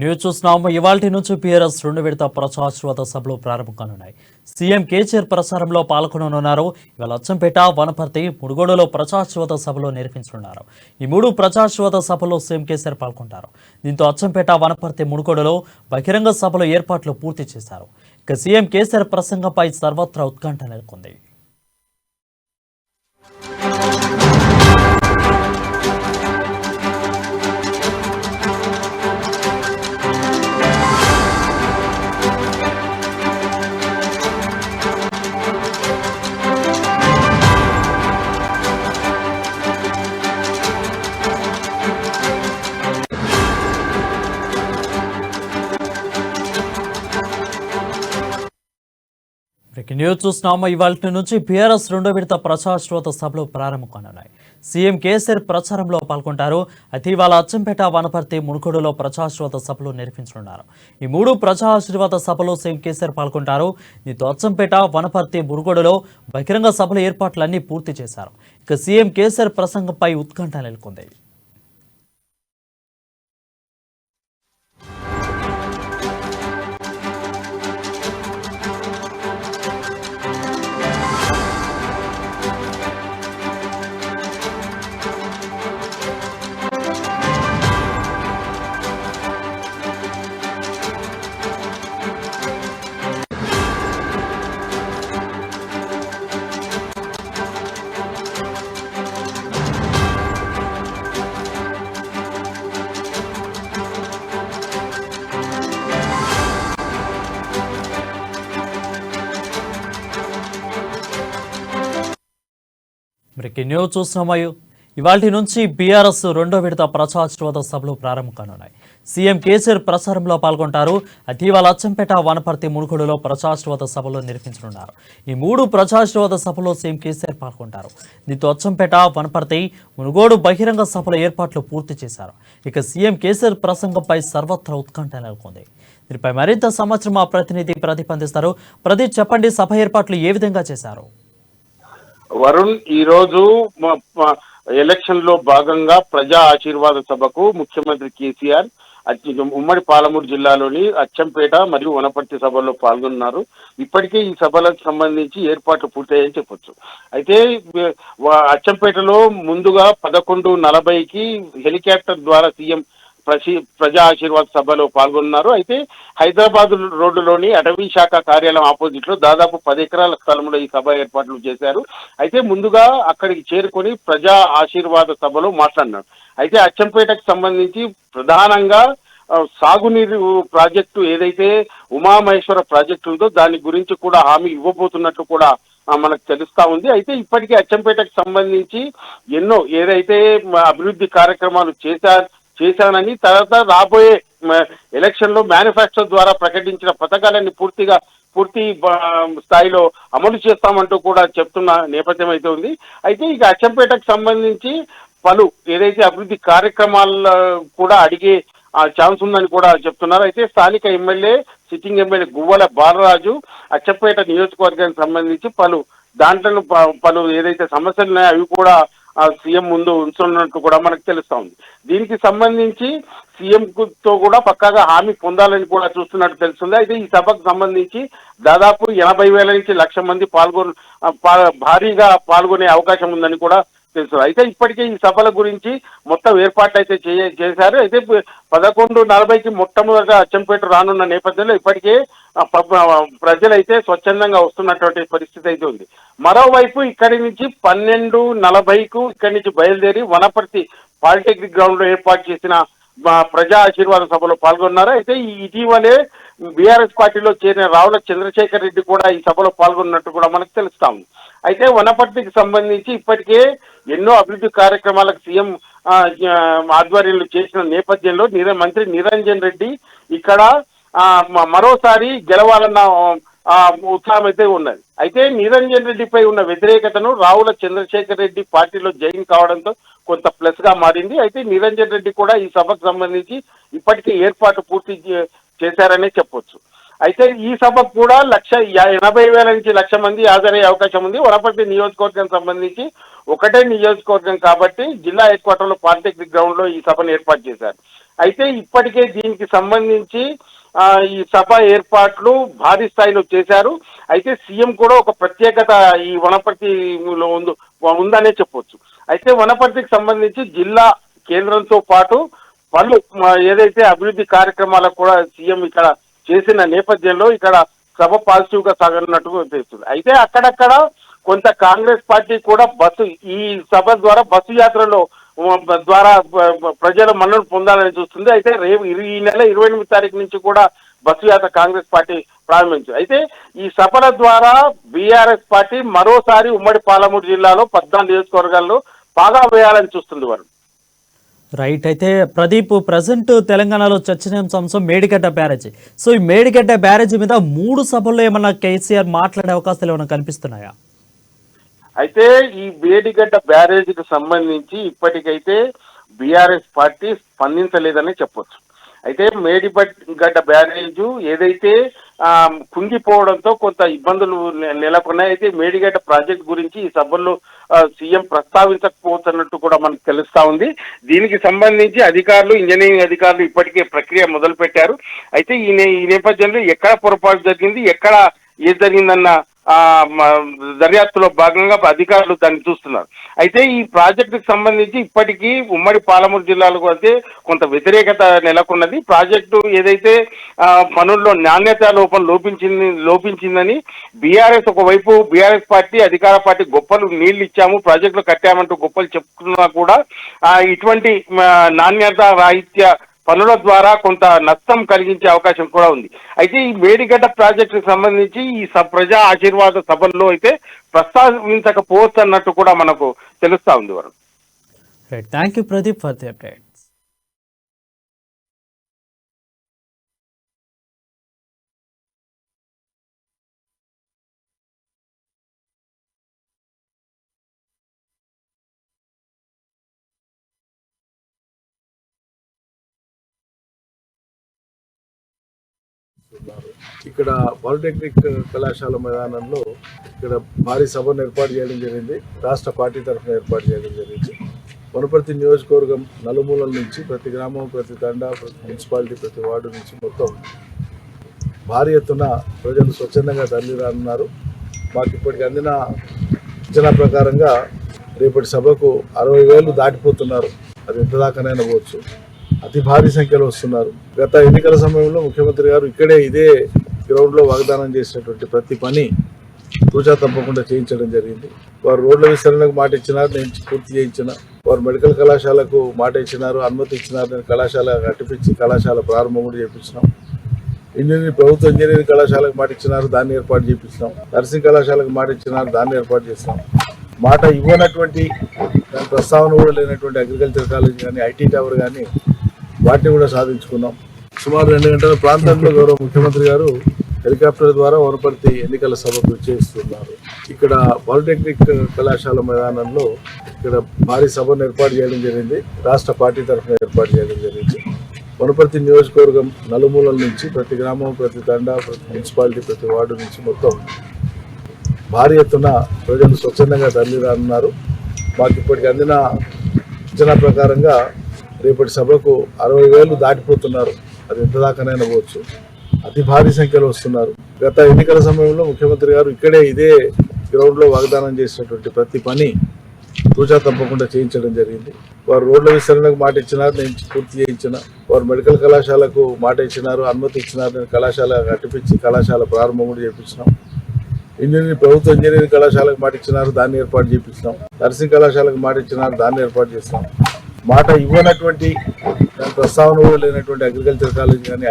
News చూస్తున్నాము. ఇవాల్టి నుంచి PRS 2 విడత ప్రజాశ్రోత సభలు ప్రారంభం కానున్నాయి. సీఎం కేసీఆర్ ప్రచారంలో పాల్గొననున్నారు. ఇవాళ అచ్చంపేట, వనపర్తి, మునుగోడులో ప్రజాశ్రోత సభలు నిర్వహించనున్నారు. ఈ 3 ప్రజాశ్రోత సభల్లో సీఎం కేసీఆర్ పాల్గొంటారు. దీంతో అచ్చంపేట, వనపర్తి, మునుగోడులో బహిరంగ సభల ఏర్పాట్లు పూర్తి చేశారు. ఇక సీఎం కేసీఆర్ ప్రసంగంపై సర్వత్రా ఉత్కంఠ నెలకొంది. న్యూస్ చూస్తున్నాము. ఇవాళ నుంచి PRS 2 విడత ప్రజాశ్రోత సభలు ప్రారంభం కానున్నాయి. సీఎం కేసీఆర్ ప్రచారంలో పాల్గొంటారు. అయితే ఇవాళ అచ్చంపేట, వనపర్తి, మునుగోడులో ప్రజాశ్రోత సభలు నిర్వహించనున్నారు. ఈ 3 ప్రజాశ్రోత సభలో సీఎం కేసీఆర్ పాల్గొంటారు. దీంతో అచ్చంపేట, వనపర్తి, మునుగోడులో బహిరంగ సభల ఏర్పాట్లన్నీ పూర్తి చేశారు. ఇక సీఎం కేసీఆర్ ప్రసంగంపై ఉత్కంఠ నెలకొంది. న్యూస్ చూస్తున్నాము. ఇవాల్టి నుంచి PRS 2 విడత ప్రజాశ్రోత సభలు ప్రారంభం కానున్నాయి. సీఎం కేసీఆర్ ప్రచారంలో పాల్గొంటారు. ఇటీవల అచ్చంపేట, వనపర్తి, మునుగోడులో ప్రజాశ్రోత సభలు నిర్వహించనున్నారు. ఈ 3 ప్రజాశ్రోత సభలో సీఎం కేసీఆర్ పాల్గొంటారు. దీంతో అచ్చంపేట, వనపర్తి, మునుగోడు బహిరంగ సభల ఏర్పాట్లు పూర్తి చేశారు. ఇక సీఎం కేసీఆర్ ప్రసంగంపై సర్వత్రా ఉత్కంఠ నెలకొంది. దీనిపై మరింత సమాచారం మా ప్రతినిధి ప్రదీప్ అందిస్తారు. ప్రదీప్, చెప్పండి, సభ ఏర్పాట్లు ఏ విధంగా చేశారు? వరుణ్, ఈ రోజు ఎలక్షన్ లో భాగంగా ప్రజా ఆశీర్వాద సభకు ముఖ్యమంత్రి కేసీఆర్ ఉమ్మడి పాలమూరు జిల్లాలోని అచ్చంపేట మరియు వనపర్తి సభల్లో పాల్గొన్నారు. ఇప్పటికే ఈ సభలకు సంబంధించి ఏర్పాట్లు పూర్తయ్యాయని చెప్పొచ్చు. అయితే అచ్చంపేటలో ముందుగా 11:40కి హెలికాప్టర్ ద్వారా సీఎం ప్రజా ఆశీర్వాద సభలో పాల్గొన్నారు. అయితే హైదరాబాద్ రోడ్డులోని అటవీ శాఖ కార్యాలయం ఆపోజిట్ లో దాదాపు 10 ఎకరాల స్థలంలో ఈ సభ ఏర్పాట్లు చేశారు. అయితే ముందుగా అక్కడికి చేరుకొని ప్రజా ఆశీర్వాద సభలో మాట్లాడినారు. అయితే అచ్చంపేటకు సంబంధించి ప్రధానంగా సాగునీరు ప్రాజెక్టు ఏదైతే ఉమామహేశ్వర ప్రాజెక్టు ఉందో దాని గురించి కూడా హామీ ఇవ్వబోతున్నట్లు కూడా మనకు తెలుస్తా ఉంది. అయితే ఇప్పటికే అచ్చంపేటకు సంబంధించి ఎన్నో ఏదైతే అభివృద్ధి కార్యక్రమాలు చేశానని, తర్వాత రాబోయే ఎలక్షన్ లో మేనిఫెస్టో ద్వారా ప్రకటించిన పథకాలన్నీ పూర్తి స్థాయిలో అమలు చేస్తామంటూ కూడా చెప్తున్న నేపథ్యం అయితే ఉంది. అయితే ఇక అచ్చంపేటకు సంబంధించి పలు ఏదైతే అభివృద్ధి కార్యక్రమాలు కూడా అడిగే ఛాన్స్ ఉందని కూడా చెప్తున్నారు. అయితే స్థానిక సిట్టింగ్ ఎమ్మెల్యే గువ్వల బాలరాజు అచ్చంపేట నియోజకవర్గానికి సంబంధించి పలు ఏదైతే సమస్యలు ఉన్నాయో అవి కూడా సీఎం ముందు ఉంచున్నట్టు కూడా మనకు తెలుస్తా ఉంది. దీనికి సంబంధించి సీఎం తో కూడా పక్కాగా హామీ పొందాలని కూడా చూస్తున్నట్టు తెలుస్తుంది. అయితే ఈ సభకు సంబంధించి దాదాపు 80,000 నుంచి 1,00,000 మంది భారీగా పాల్గొనే అవకాశం ఉందని కూడా తెలుసు. అయితే ఇప్పటికే ఈ సభల గురించి మొత్తం ఏర్పాట్లు అయితే చేశారు. అయితే 11:40కి మొట్టమొదట అచ్చంపేట రానున్న నేపథ్యంలో ఇప్పటికే ప్రజలైతే స్వచ్ఛందంగా వస్తున్నటువంటి పరిస్థితి అయితే ఉంది. మరోవైపు ఇక్కడి నుంచి 12:40కు ఇక్కడి నుంచి బయలుదేరి వనపర్తి పాలిటెక్నిక్ గ్రౌండ్ లో ఏర్పాటు చేసిన ప్రజా ఆశీర్వాద సభలో పాల్గొన్నారు. అయితే ఇటీవలే బీఆర్ఎస్ పార్టీలో చేరిన రావుల చంద్రశేఖర్ రెడ్డి కూడా ఈ సభలో పాల్గొన్నట్టు కూడా మనకు తెలుస్తా ఉంది. అయితే వనపర్తికి సంబంధించి ఇప్పటికే ఎన్నో అభివృద్ధి కార్యక్రమాలకు సీఎం ఆధ్వర్యంలో చేసిన నేపథ్యంలో మంత్రి నిరంజన్ రెడ్డి ఇక్కడ మరోసారి గెలవాలన్న ఉత్సాహం అయితే ఉన్నది. అయితే నిరంజన్ రెడ్డిపై ఉన్న వ్యతిరేకతను రావుల చంద్రశేఖర్ రెడ్డి పార్టీలో జాయిన్ కావడంతో కొంత ప్లస్ గా మారింది. అయితే నిరంజన్ రెడ్డి కూడా ఈ సభకు సంబంధించి ఇప్పటికే ఏర్పాటు పూర్తి చేశారనే చెప్పొచ్చు. అయితే ఈ సభకు కూడా 1,80,000 నుంచి 1,00,000 మంది హాజరయ్యే అవకాశం ఉంది. వనపర్తి నియోజకవర్గం సంబంధించి ఒకటే నియోజకవర్గం కాబట్టి జిల్లా హెడ్ క్వార్టర్ లో పాలిటెక్నిక్ గ్రౌండ్ లో ఈ సభను ఏర్పాటు చేశారు. అయితే ఇప్పటికే దీనికి సంబంధించి ఈ సభ ఏర్పాట్లు భారీ స్థాయిలో చేశారు. అయితే సీఎం కూడా ఒక ప్రత్యేకత ఈ వనపర్తిలో ఉందనే చెప్పొచ్చు. అయితే వనపర్తికి సంబంధించి జిల్లా కేంద్రంతో పాటు పలు ఏదైతే అభివృద్ధి కార్యక్రమాలకు కూడా సీఎం ఇక్కడ చేసిన నేపథ్యంలో ఇక్కడ సభ పాజిటివ్ గా సాగనున్నట్టుగా తెలుస్తుంది. అయితే అక్కడక్కడ కొంత కాంగ్రెస్ పార్టీ కూడా ఈ సభ ద్వారా బస్సు యాత్రలో ద్వారా ప్రజల మన్నను పొందాలని చూస్తుంది. అయితే ఈ నెల 28 తారీఖు నుంచి కూడా బస్సు యాత్ర కాంగ్రెస్ పార్టీ ప్రారంభించింది. అయితే ఈ సభల ద్వారా బీఆర్ఎస్ పార్టీ మరోసారి ఉమ్మడి పాలమూరు జిల్లాలో 14 నియోజకవర్గాల్లో బాగా వేయాలని చూస్తుంది వారు. రైట్. అయితే ప్రదీప్, ప్రజెంట్ తెలంగాణలో చర్చనీయాంశం మేడిగడ్డ బ్యారేజీ. సో ఈ మేడిగడ్డ బ్యారేజీ మీద 3 సభల్లో ఏమన్నా కేసీఆర్ మాట్లాడే అవకాశాలు ఏమైనా కనిపిస్తున్నాయా? అయితే ఈ మేడిగడ్డ బ్యారేజీకి సంబంధించి ఇప్పటికైతే బీఆర్ఎస్ పార్టీ స్పందించలేదని చెప్పొచ్చు. అయితే మేడిగడ్డ బ్యారేజు ఏదైతే కుంగిపోవడంతో కొంత ఇబ్బందులు నెలకొన్నాయి. అయితే మేడిగడ్డ ప్రాజెక్ట్ గురించి ఈ సభల్లో సీఎం ప్రస్తావించకపోతున్నట్టు కూడా మనకు తెలుస్తా ఉంది. దీనికి సంబంధించి అధికారులు, ఇంజనీరింగ్ అధికారులు ఇప్పటికే ప్రక్రియ మొదలు పెట్టారు. అయితే ఈ నేపథ్యంలో ఎక్కడ పొరపాటు జరిగింది, ఎక్కడ ఏది జరిగిందన్న దర్యాప్తులో భాగంగా అధికారులు దాన్ని చూస్తున్నారు. అయితే ఈ ప్రాజెక్టుకు సంబంధించి ఇప్పటికీ ఉమ్మడి పాలమూరు జిల్లాలకు అయితే కొంత వ్యతిరేకత నెలకొన్నది. ప్రాజెక్టు ఏదైతే పనుల్లో నాణ్యత లోపించిందని బీఆర్ఎస్ ఒకవైపు బీఆర్ఎస్ పార్టీ, అధికార పార్టీ గొప్పలు నీళ్లు ఇచ్చాము, ప్రాజెక్టులు కట్టామంటూ గొప్పలు చెప్తున్నా కూడా ఇటువంటి నాణ్యత రాహిత్య పనుల ద్వారా కొంత నష్టం కలిగించే అవకాశం కూడా ఉంది. అయితే ఈ మేడిగడ్డ ప్రాజెక్టుకు సంబంధించి ఈ ప్రజా ఆశీర్వాద సభల్లో అయితే ప్రస్తావించకపోవచ్చు అన్నట్టు కూడా మనకు తెలుస్తా ఉంది వరకు. Thank you Pradeep for the update. ఇక్కడ పాలిటెక్నిక్ కళాశాల మైదానంలో ఇక్కడ భారీ సభను ఏర్పాటు చేయడం జరిగింది. రాష్ట్ర పార్టీ తరఫున ఏర్పాటు చేయడం జరిగింది. వనపర్తి నియోజకవర్గం నలుమూలల నుంచి ప్రతి గ్రామం, ప్రతి తండా, ప్రతి మున్సిపాలిటీ, ప్రతి వార్డు నుంచి మొత్తం భారీ ఎత్తున ప్రజలు స్వచ్ఛందంగా తరలిరానున్నారు. మాకు ఇప్పటికి అందిన అంచనా ప్రకారంగా రేపటి సభకు 60,000 దాటిపోతున్నారు. అది ఎంత దాకానైనా పోవచ్చు. అతి భారీ సంఖ్యలో వస్తున్నారు. గత ఎన్నికల సమయంలో ముఖ్యమంత్రి గారు ఇక్కడే ఇదే గ్రౌండ్లో వాగ్దానం చేసినటువంటి ప్రతి పని తూచా తప్పకుండా చేయించడం జరిగింది. వారు రోడ్ల విస్తరణకు మాట ఇచ్చినారు, నేను పూర్తి చేయించిన. వారు మెడికల్ కళాశాలకు మాట ఇచ్చినారు, అనుమతి ఇచ్చినారు, నేను కళాశాల కట్టిపించి కళాశాల ప్రారంభం కూడా చేయించినాం. ప్రభుత్వ ఇంజనీరింగ్ కళాశాలకు మాట ఇచ్చినారు, దాన్ని ఏర్పాటు చేయించినాం. నర్సింగ్ కళాశాలకు మాట ఇచ్చినారు, దాన్ని ఏర్పాటు చేసినాం. మాట ఇవ్వనటువంటి దాని ప్రస్తావన కూడా లేనటువంటి అగ్రికల్చర్ కాలేజ్ కానీ, ఐటీ టవర్ కానీ వాటిని కూడా సాధించుకున్నాం. సుమారు 2 గంటల ప్రాంతంలో గౌరవ ముఖ్యమంత్రి గారు హెలికాప్టర్ ద్వారా వనపర్తి ఎన్నికల సభకు చేస్తున్నారు. ఇక్కడ పాలిటెక్నిక్ కళాశాల మైదానంలో ఇక్కడ భారీ సభను ఏర్పాటు చేయడం జరిగింది. రాష్ట్ర పార్టీ తరఫున ఏర్పాటు చేయడం జరిగింది. వనపర్తి నియోజకవర్గం నలుమూలల నుంచి ప్రతి గ్రామం, ప్రతి తండా, ప్రతి మున్సిపాలిటీ, ప్రతి వార్డు నుంచి మొత్తం భారీ ఎత్తున ప్రజలు స్వచ్ఛందంగా తరలిరానున్నారు. మాకు ఇప్పటికి అందిన అంచనా ప్రకారంగా రేపటి సభకు 60,000 దాటిపోతున్నారు. అది ఎంత దాకానైనా పోవచ్చు. అతి భారీ సంఖ్యలో వస్తున్నారు. గత ఎన్నికల సమయంలో ముఖ్యమంత్రి గారు ఇక్కడే ఇదే గ్రౌండ్లో వాగ్దానం చేసినటువంటి ప్రతి పని తూచా తప్పకుండా చేయించడం జరిగింది. వారు రోడ్ల విస్తరణకు మాట ఇచ్చినారు, నేను పూర్తి చేయించిన. వారు మెడికల్ కళాశాలకు మాట ఇచ్చినారు, అనుమతి ఇచ్చినారు, నేను కళాశాల కట్టిపించి కళాశాల ప్రారంభం కూడా చేయించినాం. ప్రభుత్వ ఇంజనీరింగ్ కళాశాలకు మాట ఇచ్చినారు, దాన్ని ఏర్పాటు చేయించినాం. నర్సింగ్ కళాశాలకు మాట ఇచ్చినారు, దాన్ని ఏర్పాటు చేసినాం. మాట ఇవ్వనటువంటి దాని ప్రస్తావన కూడా లేనటువంటి అగ్రికల్చర్ కాలేజ్ కానీ,